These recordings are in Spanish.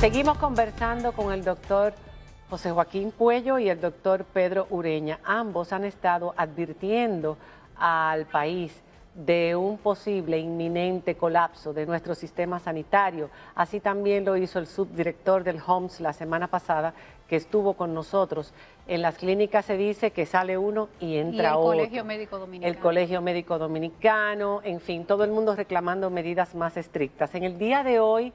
Seguimos conversando con el doctor José Joaquín Puello y el doctor Pedro Ureña. Ambos han estado advirtiendo al país de un posible inminente colapso de nuestro sistema sanitario. Así también lo hizo el subdirector del HOMS la semana pasada, que estuvo con nosotros. En las clínicas se dice que sale uno y entra otro. Y el Colegio Médico Dominicano. El Colegio Médico Dominicano, en fin, todo el mundo reclamando medidas más estrictas. En el día de hoy,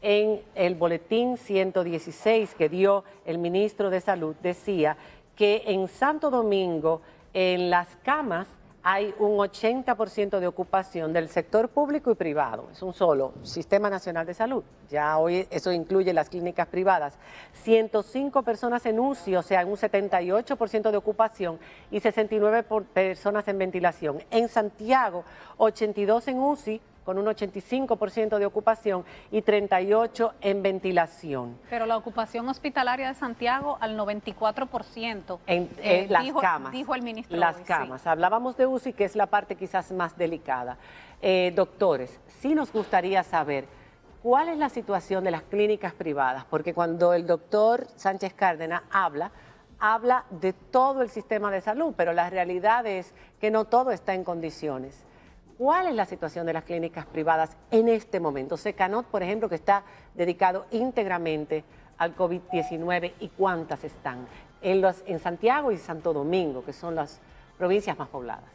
en el boletín 116 que dio el ministro de Salud, decía que en Santo Domingo, en las camas, hay un 80% de ocupación del sector público y privado. Es un solo Sistema Nacional de Salud. Ya hoy eso incluye las clínicas privadas. 105 personas en UCI, o sea, un 78% de ocupación y 69 personas en ventilación. En Santiago, 82 en UCI, con un 85% de ocupación y 38 en ventilación. Pero la ocupación hospitalaria de Santiago al 94%. En las camas. Dijo el ministro. Las hoy, camas. Sí. Hablábamos de UCI, que es la parte quizás más delicada. Doctores, sí nos gustaría saber cuál es la situación de las clínicas privadas, porque cuando el doctor Sánchez Cárdenas habla de todo el sistema de salud, pero la realidad es que no todo está en condiciones. ¿Cuál es la situación de las clínicas privadas en este momento? Secanot, por ejemplo, que está dedicado íntegramente al COVID-19, ¿y cuántas están? En Santiago y Santo Domingo, que son las provincias más pobladas.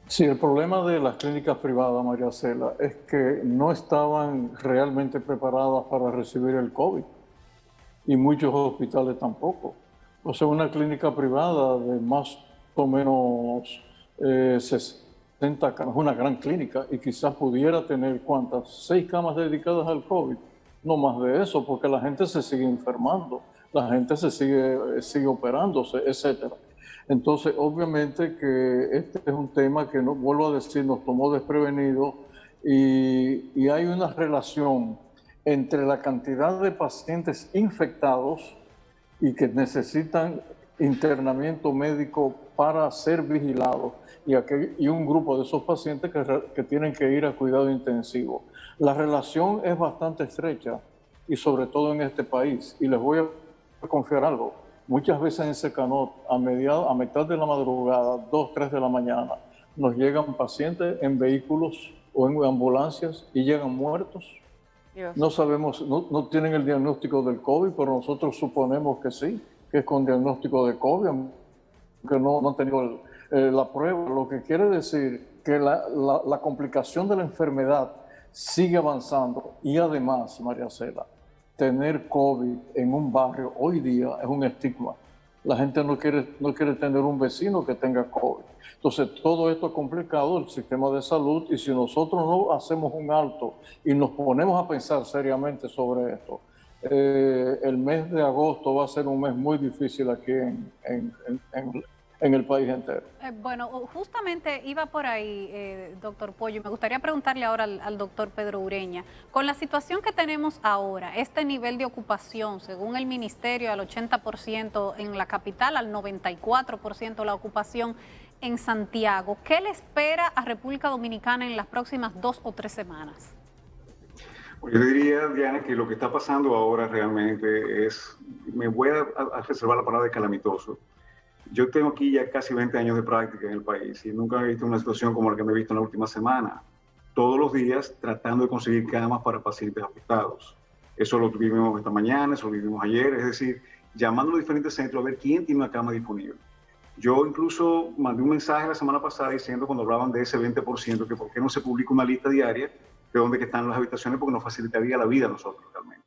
Sí, el problema de las clínicas privadas, María Cela, es que no estaban realmente preparadas para recibir el COVID y muchos hospitales tampoco. O sea, una clínica privada de más o menos 60 camas, una gran clínica, y quizás pudiera tener, ¿cuántas? 6 camas dedicadas al COVID. No más de eso, porque la gente se sigue enfermando, la gente sigue operándose, etcétera. Entonces, obviamente que este es un tema que, no, vuelvo a decir, nos tomó desprevenido y hay una relación entre la cantidad de pacientes infectados y que necesitan internamiento médico para ser vigilados y un grupo de esos pacientes que tienen que ir a cuidado intensivo. La relación es bastante estrecha y sobre todo en este país. Y les voy a confiar algo. Muchas veces en Secanot, a mitad de la madrugada, 2, 3 de la mañana, nos llegan pacientes en vehículos o en ambulancias y llegan muertos. Dios. No sabemos, no tienen el diagnóstico del COVID, pero nosotros suponemos que sí, que es con diagnóstico de COVID, que no han tenido la prueba, lo que quiere decir que la complicación de la enfermedad sigue avanzando y además, María Cela, tener COVID en un barrio hoy día es un estigma. La gente no quiere tener un vecino que tenga COVID. Entonces, todo esto ha complicado el sistema de salud y si nosotros no hacemos un alto y nos ponemos a pensar seriamente sobre esto, el mes de agosto va a ser un mes muy difícil aquí en el país entero. Bueno, justamente iba por ahí, doctor Pollo. Me gustaría preguntarle ahora al doctor Pedro Ureña, con la situación que tenemos ahora, este nivel de ocupación, según el ministerio, al 80% en la capital, al 94% la ocupación en Santiago, ¿qué le espera a República Dominicana en las próximas 2 o 3 semanas? Yo diría, Diana, que lo que está pasando ahora realmente es, me voy a reservar la palabra de calamitoso. Yo tengo aquí ya casi 20 años de práctica en el país y nunca he visto una situación como la que me he visto en la última semana. Todos los días tratando de conseguir camas para pacientes afectados. Eso lo vivimos esta mañana, eso lo vivimos ayer, es decir, llamando a los diferentes centros a ver quién tiene una cama disponible. Yo incluso mandé un mensaje la semana pasada diciendo, cuando hablaban de ese 20%, que por qué no se publica una lista diaria de dónde están las habitaciones, porque nos facilitaría la vida a nosotros realmente.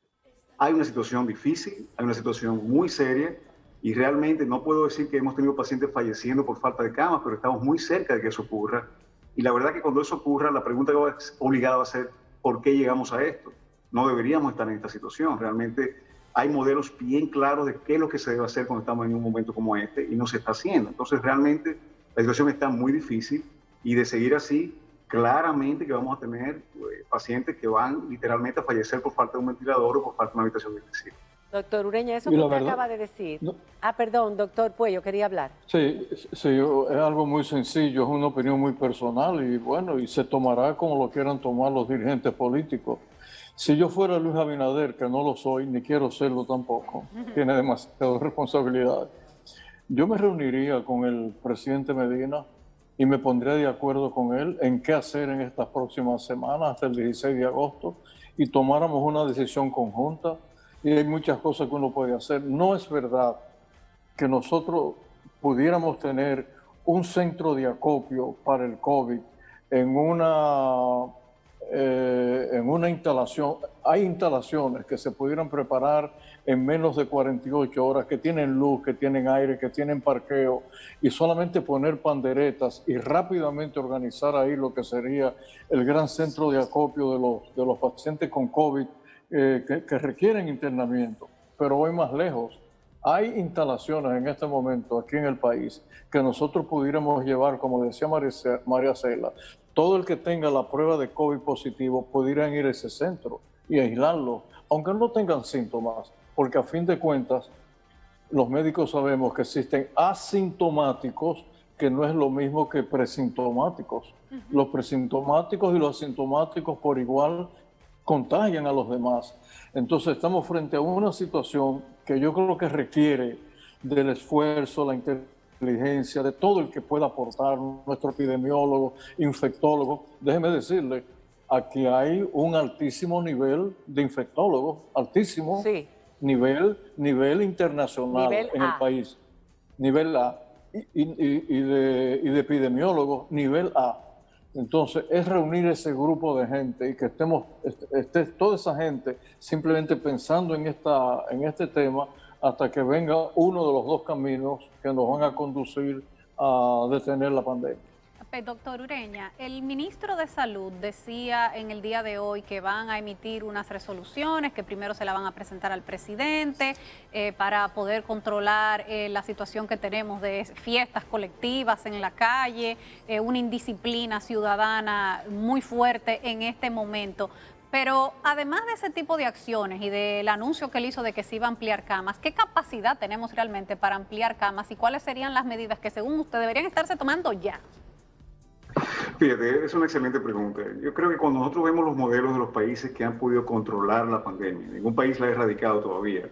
Hay una situación difícil, hay una situación muy seria, y realmente no puedo decir que hemos tenido pacientes falleciendo por falta de camas, pero estamos muy cerca de que eso ocurra. Y la verdad que cuando eso ocurra, la pregunta obligada va a ser, ¿por qué llegamos a esto? No deberíamos estar en esta situación. Realmente hay modelos bien claros de qué es lo que se debe hacer cuando estamos en un momento como este y no se está haciendo. Entonces realmente la situación está muy difícil y de seguir así, claramente que vamos a tener pacientes que van literalmente a fallecer por falta de un ventilador o por falta de una habitación intensiva. Doctor Ureña, eso Y que la usted verdad- acaba de decir. No. Perdón, doctor Puello, quería hablar. Sí, sí, es algo muy sencillo, es una opinión muy personal y bueno, y se tomará como lo quieran tomar los dirigentes políticos. Si yo fuera Luis Abinader, que no lo soy, ni quiero serlo tampoco, tiene demasiadas responsabilidades, yo me reuniría con el presidente Medina y me pondría de acuerdo con él en qué hacer en estas próximas semanas hasta el 16 de agosto y tomáramos una decisión conjunta. Y hay muchas cosas que uno puede hacer. No es verdad que nosotros pudiéramos tener un centro de acopio para el COVID en una instalación. Hay instalaciones que se pudieran preparar en menos de 48 horas, que tienen luz, que tienen aire, que tienen parqueo, y solamente poner panderetas y rápidamente organizar ahí lo que sería el gran centro de acopio de los pacientes con COVID que requieren internamiento. Pero voy más lejos. Hay instalaciones en este momento aquí en el país que nosotros pudiéramos llevar, como decía María Cela, todo el que tenga la prueba de COVID positivo pudieran ir a ese centro y aislarlo, aunque no tengan síntomas, porque a fin de cuentas los médicos sabemos que existen asintomáticos, que no es lo mismo que presintomáticos. Los presintomáticos y los asintomáticos por igual contagian a los demás. Entonces estamos frente a una situación que yo creo que requiere del esfuerzo, la inteligencia de todo el que pueda aportar, nuestro epidemiólogo, infectólogo. Déjeme decirle, aquí hay un altísimo nivel de infectólogos, altísimo Sí. nivel internacional Nivel en A. el país, nivel A, y de epidemiólogos, nivel A. Entonces, es reunir ese grupo de gente y que esté toda esa gente simplemente pensando en este tema hasta que venga uno de los dos caminos que nos van a conducir a detener la pandemia. Doctor Ureña, el ministro de Salud decía en el día de hoy que van a emitir unas resoluciones, que primero se la van a presentar al presidente para poder controlar la situación que tenemos de fiestas colectivas en la calle, una indisciplina ciudadana muy fuerte en este momento. Pero además de ese tipo de acciones y del anuncio que él hizo de que se iba a ampliar camas, ¿qué capacidad tenemos realmente para ampliar camas y cuáles serían las medidas que según usted deberían estarse tomando ya? Fíjate, es una excelente pregunta. Yo creo que cuando nosotros vemos los modelos de los países que han podido controlar la pandemia, ningún país la ha erradicado todavía,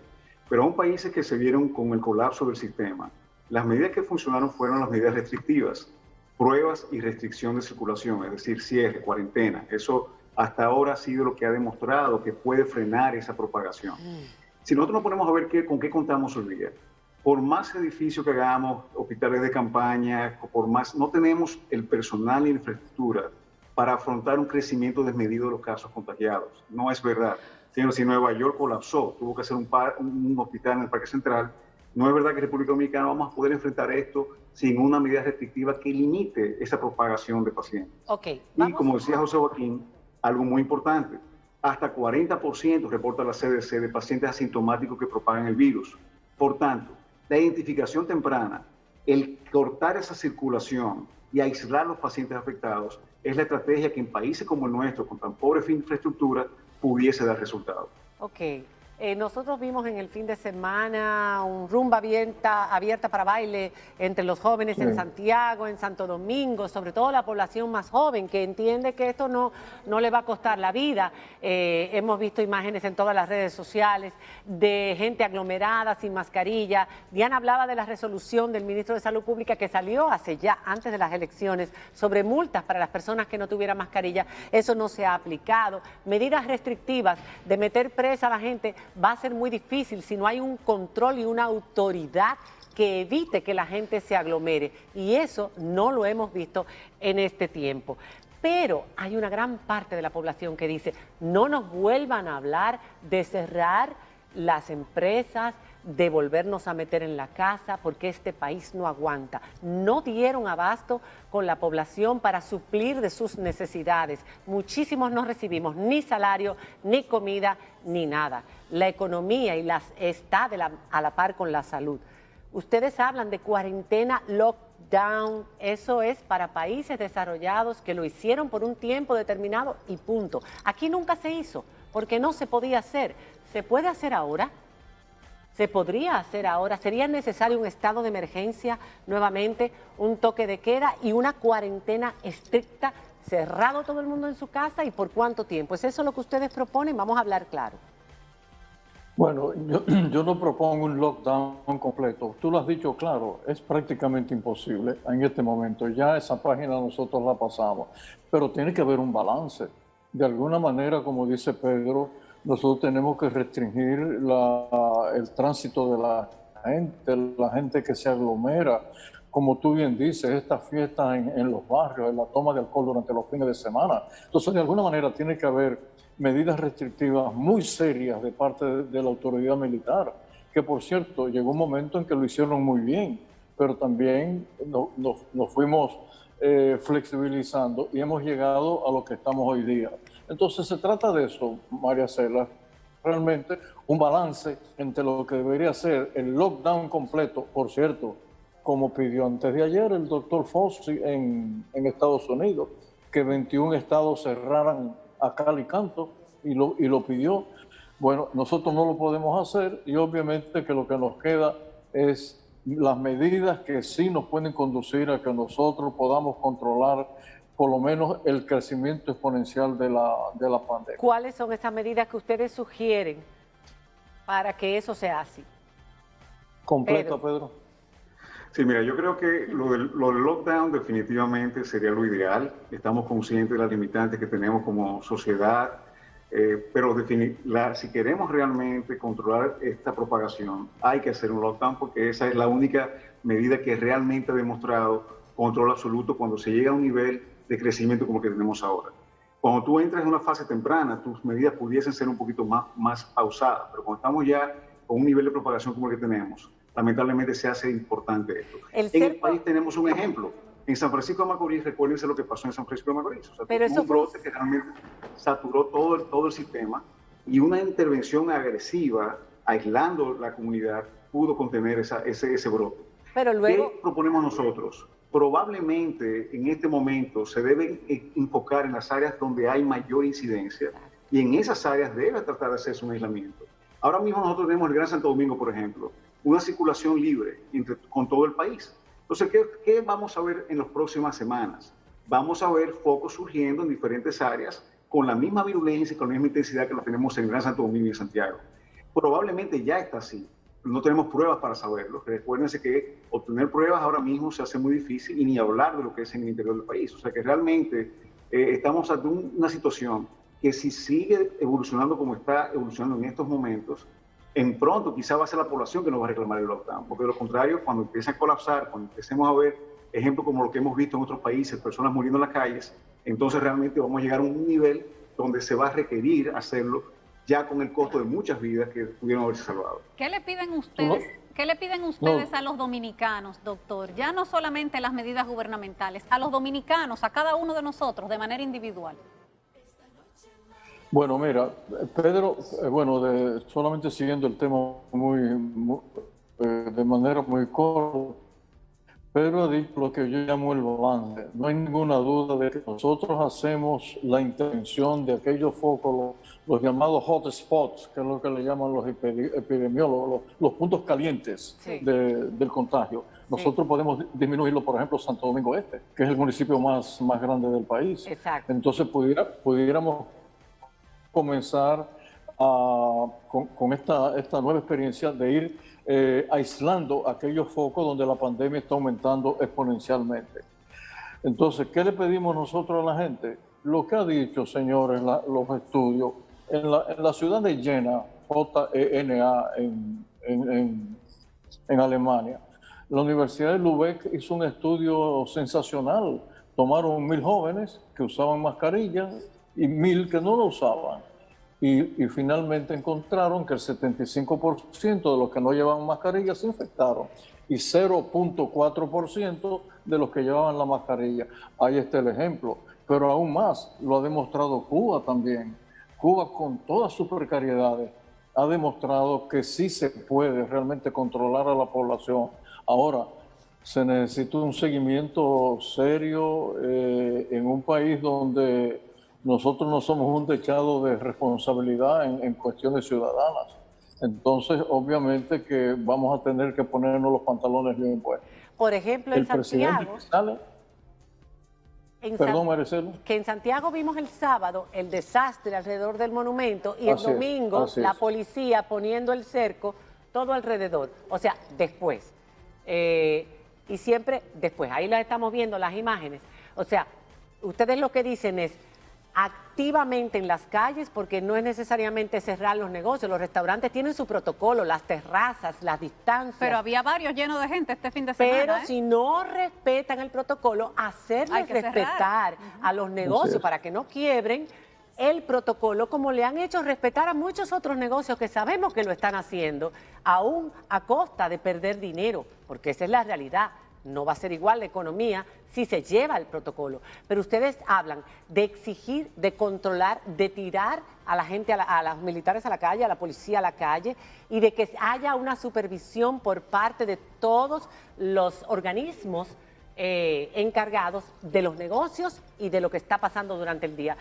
pero aún países que se vieron con el colapso del sistema, las medidas que funcionaron fueron las medidas restrictivas, pruebas y restricción de circulación, es decir, cierre, cuarentena. Eso hasta ahora ha sido lo que ha demostrado que puede frenar esa propagación. Si nosotros nos ponemos a ver con qué contamos hoy día, por más edificios que hagamos, hospitales de campaña, por más, no tenemos el personal y la infraestructura para afrontar un crecimiento desmedido de los casos contagiados. No es verdad. Si Nueva York colapsó, tuvo que hacer un hospital en el Parque Central, no es verdad que en República Dominicana vamos a poder enfrentar esto sin una medida restrictiva que limite esa propagación de pacientes. Okay, y como decía José Joaquín, algo muy importante, hasta 40% reporta la CDC de pacientes asintomáticos que propagan el virus. Por tanto, la identificación temprana, el cortar esa circulación y aislar a los pacientes afectados es la estrategia que en países como el nuestro, con tan pobre infraestructura, pudiese dar resultados. Ok. Nosotros vimos en el fin de semana un rumba abierta para baile entre los jóvenes en Santiago, en Santo Domingo, sobre todo la población más joven que entiende que esto no le va a costar la vida. Hemos visto imágenes en todas las redes sociales de gente aglomerada, sin mascarilla. Diana hablaba de la resolución del ministro de Salud Pública que salió antes de las elecciones, sobre multas para las personas que no tuvieran mascarilla. Eso no se ha aplicado. Medidas restrictivas de meter presa a la gente va a ser muy difícil si no hay un control y una autoridad que evite que la gente se aglomere. Y eso no lo hemos visto en este tiempo. Pero hay una gran parte de la población que dice, no nos vuelvan a hablar de cerrar las empresas, de volvernos a meter en la casa, porque este país no aguanta. No dieron abasto con la población para suplir de sus necesidades. Muchísimos no recibimos ni salario, ni comida, ni nada. La economía está a la par con la salud. Ustedes hablan de cuarentena, lockdown. Eso es para países desarrollados que lo hicieron por un tiempo determinado y punto. Aquí nunca se hizo, porque no se podía hacer. ¿Se puede hacer ahora? ¿Se podría hacer ahora? ¿Sería necesario un estado de emergencia nuevamente, un toque de queda y una cuarentena estricta, cerrado todo el mundo en su casa? ¿Y por cuánto tiempo? ¿Es eso lo que ustedes proponen? Vamos a hablar claro. Bueno, yo no propongo un lockdown completo. Tú lo has dicho claro, es prácticamente imposible en este momento. Ya esa página nosotros la pasamos, pero tiene que haber un balance. De alguna manera, como dice Pedro, nosotros tenemos que restringir el tránsito de la gente que se aglomera. Como tú bien dices, estas fiestas en los barrios, en la toma de alcohol durante los fines de semana. Entonces, de alguna manera tiene que haber medidas restrictivas muy serias de parte de la autoridad militar, que por cierto llegó un momento en que lo hicieron muy bien, pero también nos fuimos flexibilizando y hemos llegado a lo que estamos hoy día. Entonces se trata de eso, María Cela, realmente un balance entre lo que debería ser el lockdown completo, por cierto, como pidió antes de ayer el doctor Fauci en Estados Unidos, que 21 estados cerraran a cal y canto, y lo pidió. Bueno, nosotros no lo podemos hacer y obviamente que lo que nos queda es las medidas que sí nos pueden conducir a que nosotros podamos controlar por lo menos el crecimiento exponencial de la pandemia. ¿Cuáles son esas medidas que ustedes sugieren para que eso sea así? ¿Completa, Pedro? Sí, mira, yo creo que lo del lockdown definitivamente sería lo ideal. Estamos conscientes de las limitantes que tenemos como sociedad, pero si queremos realmente controlar esta propagación, hay que hacer un lockdown porque esa es la única medida que realmente ha demostrado control absoluto cuando se llega a un nivel de crecimiento como el que tenemos ahora. Cuando tú entras en una fase temprana, tus medidas pudiesen ser un poquito más pausadas, pero cuando estamos ya con un nivel de propagación como el que tenemos, lamentablemente se hace importante esto. En el país tenemos un ejemplo. En San Francisco de Macorís, recuérdense lo que pasó en San Francisco de Macorís. O sea, pero un brote que realmente saturó todo el sistema y una intervención agresiva, aislando la comunidad, pudo contener ese brote. Pero luego... ¿Qué proponemos nosotros? Probablemente en este momento se deben enfocar en las áreas donde hay mayor incidencia y en esas áreas debe tratar de hacerse un aislamiento. Ahora mismo nosotros tenemos el Gran Santo Domingo, por ejemplo, una circulación libre con todo el país. Entonces, ¿qué vamos a ver en las próximas semanas? Vamos a ver focos surgiendo en diferentes áreas con la misma virulencia y con la misma intensidad que lo tenemos en Gran Santo Domingo y en Santiago. Probablemente ya está así. No tenemos pruebas para saberlo. Recuérdense que obtener pruebas ahora mismo se hace muy difícil y ni hablar de lo que es en el interior del país. O sea que realmente estamos ante una situación que si sigue evolucionando como está evolucionando en estos momentos, en pronto quizá va a ser la población que nos va a reclamar el lockdown, porque de lo contrario, cuando empiece a colapsar, cuando empecemos a ver ejemplos como lo que hemos visto en otros países, personas muriendo en las calles, entonces realmente vamos a llegar a un nivel donde se va a requerir hacerlo ya con el costo de muchas vidas que pudieron haberse salvado. ¿Qué le piden ustedes? ¿Qué le piden ustedes a los dominicanos, doctor? Ya no solamente las medidas gubernamentales, a los dominicanos, a cada uno de nosotros, de manera individual. Bueno, mira, Pedro, solamente siguiendo el tema de manera muy corta, Pedro ha dicho lo que yo llamo el balance. No hay ninguna duda de que nosotros hacemos la intervención de aquellos focos, los llamados hot spots, que es lo que le llaman los epidemiólogos, los puntos calientes del contagio. Nosotros podemos disminuirlo, por ejemplo, Santo Domingo Este, que es el municipio más grande del país. Exacto. Entonces pudiéramos comenzar con esta nueva experiencia de ir aislando aquellos focos donde la pandemia está aumentando exponencialmente. Entonces, ¿qué le pedimos nosotros a la gente? Lo que ha dicho, señores, los estudios, en la ciudad de Jena, Jena en Alemania, la Universidad de Lübeck hizo un estudio sensacional. Tomaron 1.000 jóvenes que usaban mascarilla y 1.000 que no lo usaban. Y finalmente encontraron que el 75% de los que no llevaban mascarilla se infectaron y 0.4% de los que llevaban la mascarilla. Ahí está el ejemplo. Pero aún más, lo ha demostrado Cuba también. Cuba, con todas sus precariedades, ha demostrado que sí se puede realmente controlar a la población. Ahora, se necesita un seguimiento serio en un país donde nosotros no somos un techado de responsabilidad en cuestiones ciudadanas. Entonces, obviamente que vamos a tener que ponernos los pantalones bien puestos. Por ejemplo, en El presidente Santiago, que sale, perdón, Maricela. que en Santiago vimos el sábado el desastre alrededor del monumento y el Así es, domingo así la es. policía poniendo el cerco todo alrededor. O sea, después. Y siempre después. Ahí las estamos viendo, las imágenes. O sea, ustedes lo que dicen es activamente en las calles, porque no es necesariamente cerrar los negocios. Los restaurantes tienen su protocolo, las terrazas, las distancias. Pero había varios llenos de gente este fin de semana. Pero ¿eh? si no respetan el protocolo, Hay hacerles que respetar a los negocios es. para que no quiebren el protocolo, como le han hecho respetar a muchos otros negocios que sabemos que lo están haciendo, aún a costa de perder dinero, porque esa es la realidad. No va a ser igual la economía si se lleva el protocolo. Pero ustedes hablan de exigir, de controlar, de tirar a la gente, a los militares a la calle, a la policía a la calle, y de que haya una supervisión por parte de todos los organismos encargados de los negocios y de lo que está pasando durante el día.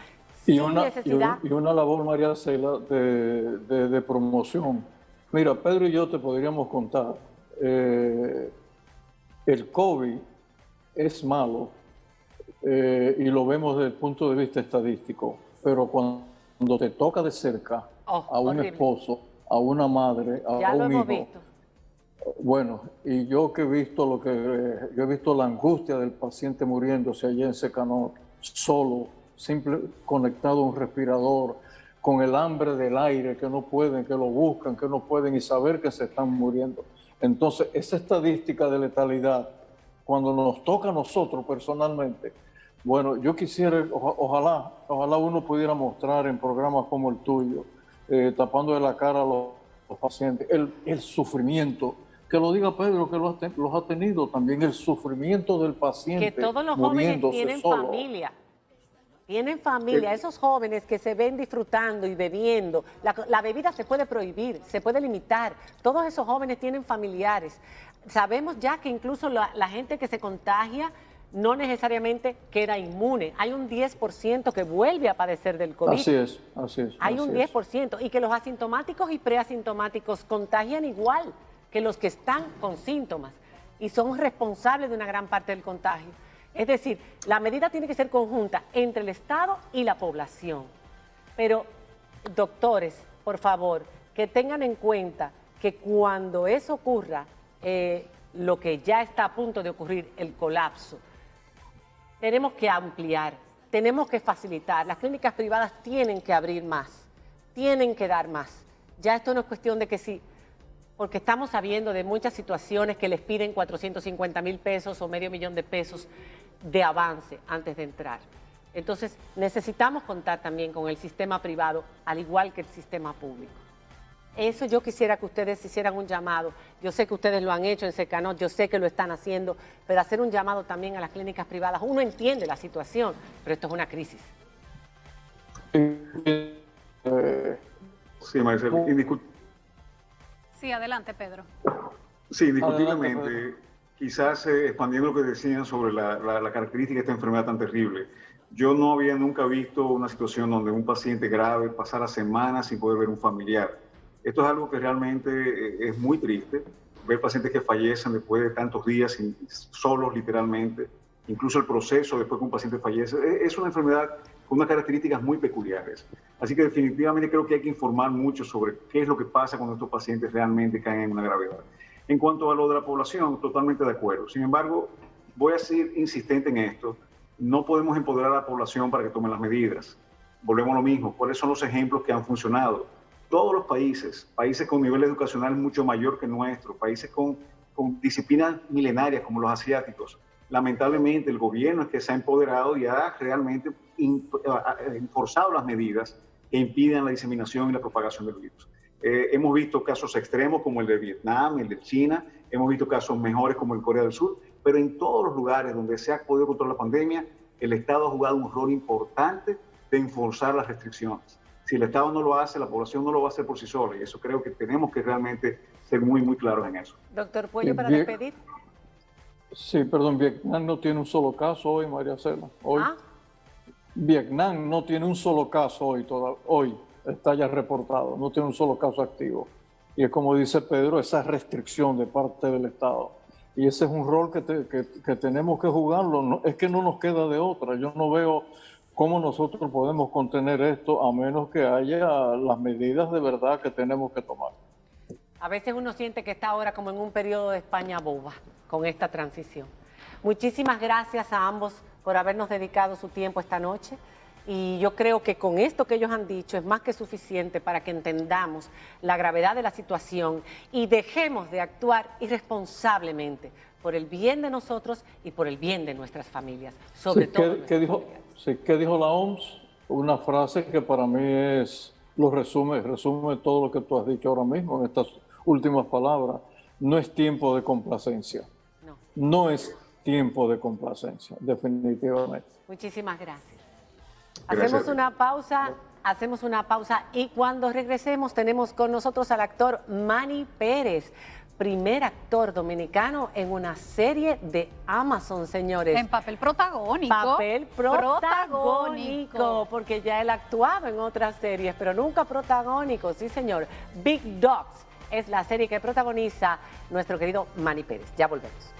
Y Sin una, necesidad. y una labor, María Cela, de promoción. Mira, Pedro y yo te podríamos contar, el COVID es malo y lo vemos desde el punto de vista estadístico, pero cuando te toca de cerca a un horrible. esposo, a una madre, Ya a lo un hemos hijo, visto. bueno, y yo que he visto yo he visto la angustia del paciente muriéndose allá en Secanor, solo, conectado a un respirador, con el hambre del aire, que no pueden, que lo buscan, que no pueden, y saber que se están muriendo. Entonces, esa estadística de letalidad, cuando nos toca a nosotros personalmente, bueno, yo quisiera, ojalá uno pudiera mostrar en programas como el tuyo, tapando de la cara a los pacientes, el sufrimiento. Que lo diga Pedro, que los ha tenido también, el sufrimiento del paciente. Que todos los jóvenes muriéndose tienen solo. familia. Tienen familia, esos jóvenes que se ven disfrutando y bebiendo. La bebida se puede prohibir, se puede limitar. Todos esos jóvenes tienen familiares. Sabemos ya que incluso la gente que se contagia no necesariamente queda inmune. Hay un 10% que vuelve a padecer del COVID. Así es. Hay un así es. 10%. Y que los asintomáticos y preasintomáticos contagian igual que los que están con síntomas. Y son responsables de una gran parte del contagio. Es decir, la medida tiene que ser conjunta entre el Estado y la población. Pero, doctores, por favor, que tengan en cuenta que cuando eso ocurra, lo que ya está a punto de ocurrir, el colapso, tenemos que ampliar, tenemos que facilitar. Las clínicas privadas tienen que abrir más, tienen que dar más. Ya esto no es cuestión de que sí, porque estamos sabiendo de muchas situaciones que les piden 450,000 pesos o $500,000 de pesos de avance antes de entrar. Entonces, necesitamos contar también con el sistema privado, al igual que el sistema público. Eso yo quisiera que ustedes hicieran un llamado. Yo sé que ustedes lo han hecho en Secanot, yo sé que lo están haciendo, pero hacer un llamado también a las clínicas privadas. Uno entiende la situación, pero esto es una crisis. Sí, Maricela, Sí, adelante, Pedro. sí, indiscutiblemente, Adelante, quizás expandiendo lo que decían sobre la característica de esta enfermedad tan terrible. Yo no había nunca visto una situación donde un paciente grave pasara semanas sin poder ver un familiar. Esto es algo que realmente es muy triste, ver pacientes que fallecen después de tantos días solos literalmente, incluso el proceso después que un paciente fallece. Es una enfermedad con unas características muy peculiares. Así que definitivamente creo que hay que informar mucho sobre qué es lo que pasa cuando estos pacientes realmente caen en una gravedad. En cuanto a lo de la población, totalmente de acuerdo. Sin embargo, voy a ser insistente en esto. No podemos empoderar a la población para que tomen las medidas. Volvemos a lo mismo. ¿Cuáles son los ejemplos que han funcionado? Todos los países con nivel educacional mucho mayor que nuestro, países con disciplinas milenarias como los asiáticos, lamentablemente el gobierno es que se ha empoderado y ha realmente forzado las medidas que impiden la diseminación y la propagación del virus. Hemos visto casos extremos como el de Vietnam, el de China, hemos visto casos mejores como el de Corea del Sur, pero en todos los lugares donde se ha podido controlar la pandemia, el Estado ha jugado un rol importante de enforzar las restricciones. Si el Estado no lo hace, la población no lo va a hacer por sí sola, y eso creo que tenemos que realmente ser muy, muy claros en eso. Doctor Puello, para Bien. despedir. Sí, perdón, Vietnam no tiene un solo caso hoy, María Cela. Hoy. ¿Ah? Vietnam no tiene un solo caso hoy, está ya reportado, no tiene un solo caso activo. Y es como dice Pedro, esa restricción de parte del Estado. Y ese es un rol que tenemos que jugarlo. Es que no nos queda de otra. Yo no veo cómo nosotros podemos contener esto a menos que haya las medidas de verdad que tenemos que tomar. A veces uno siente que está ahora como en un periodo de España boba con esta transición. Muchísimas gracias a ambos por habernos dedicado su tiempo esta noche. Y yo creo que con esto que ellos han dicho es más que suficiente para que entendamos la gravedad de la situación y dejemos de actuar irresponsablemente por el bien de nosotros y por el bien de nuestras familias, sobre todo. ¿Qué dijo la OMS? Una frase que para mí resume todo lo que tú has dicho ahora mismo en estas últimas palabras. No es tiempo de complacencia. No es tiempo de complacencia, definitivamente. Muchísimas gracias. Gracias. Hacemos una pausa y cuando regresemos tenemos con nosotros al actor Manny Pérez, primer actor dominicano en una serie de Amazon, señores. En papel protagónico. Papel protagónico, porque ya él actuaba en otras series, pero nunca protagónico, sí señor. Big Dogs es la serie que protagoniza nuestro querido Manny Pérez. Ya volvemos.